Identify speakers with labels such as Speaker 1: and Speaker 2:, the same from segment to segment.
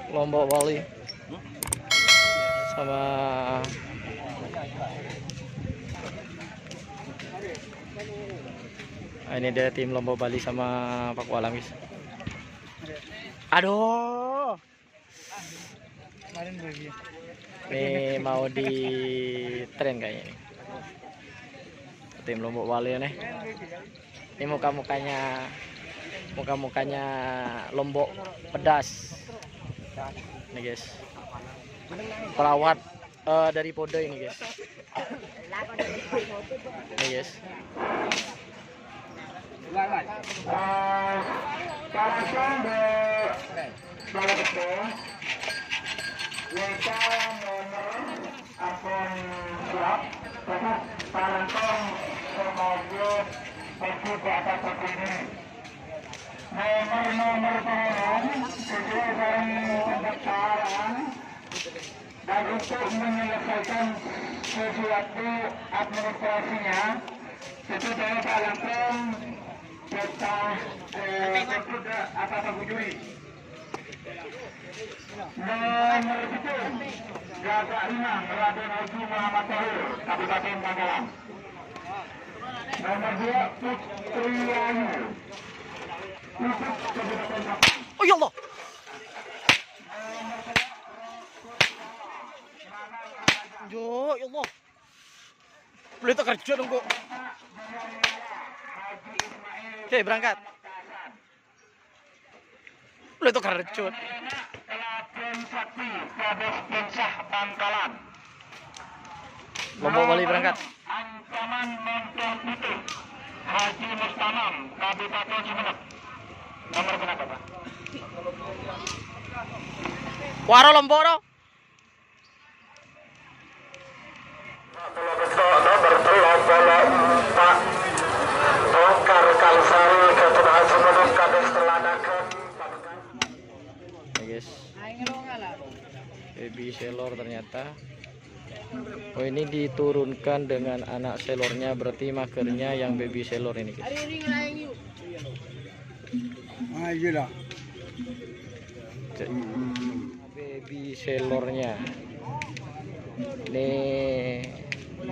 Speaker 1: Lombok Bali sama ini dia tim Lombok Bali sama Pakualam guys. Aduh, ini mau di tren kayaknya nih. Tim Lombok Bali nih. Ini muka-mukanya Lombok pedas. Nih guys. Perawat dari Pode ini guys. Nih guys.
Speaker 2: Nomor sesuai dengan pendaftaran dan untuk menyelesaikan sesuatu administrasinya itu saya langsung serta atas juri. Nomor 7 Gagak 5 Raden Haji Muhammad Tahir Kabupaten Bangkalan. Nomor 2 Putri Ayu.
Speaker 1: Oh ya Allah. Yo, ya Allah. Boleh tak kerja dong kok. Oke, berangkat. Boleh tak kerja. Lombok Bali berangkat.
Speaker 2: Ancaman Menteri Putih Haji Mustamam Kabupaten Sumeneb. Nomor berapa Pak?
Speaker 1: Waro Lombok do.
Speaker 2: Nomor 34 Tongkar Kalsari Ketunahan Sumeneb Kades Telanakan.
Speaker 1: Nah, guys. Baby Sailor ternyata. Oh, ini diturunkan dengan anak selornya, berarti makernya yang Baby Sailor ini guys. Baby Sailornya ini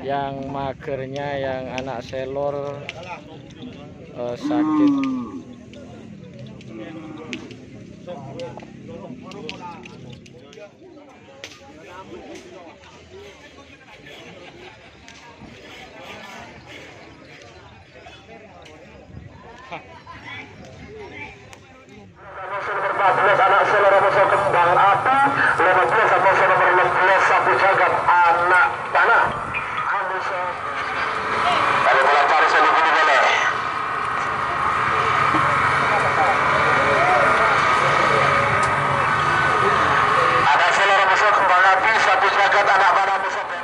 Speaker 1: yang makernya yang anak selor sakit.
Speaker 2: Anak selera besar kembang api 15 sampai nomor 16 sapu jagat anak panah. Kami melempar selu ini boleh. Anak selera besar kembang api sapu jagat anak panah besar.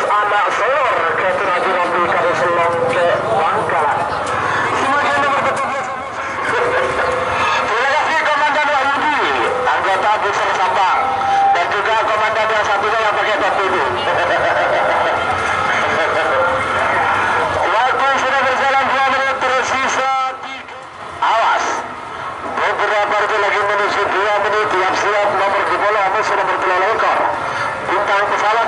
Speaker 2: anak selor ketua Rambi Kari Selongke Bangkalan. Sebagai nomor 17. Terima kasih Komandan Wahyudi, anggota Busur Sabang, dan juga Komandan yang satunya yang pakai topi itu. Waktu sudah berjalan 2 menit tersisa 3. Awas, beberapa detik lagi menuju 2 menit. Siap nomor di bola sudah bertelan ekor. Bintang pesawat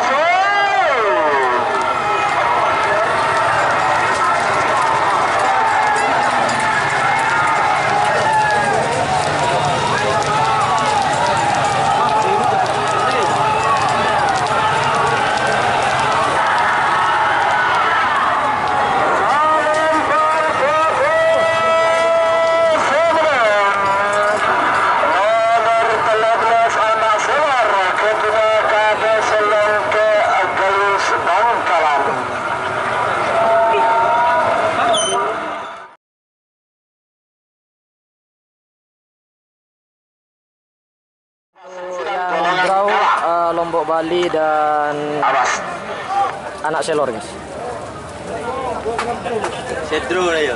Speaker 1: Lombok Bali dan anak selor guys.
Speaker 3: Sedro lah ya.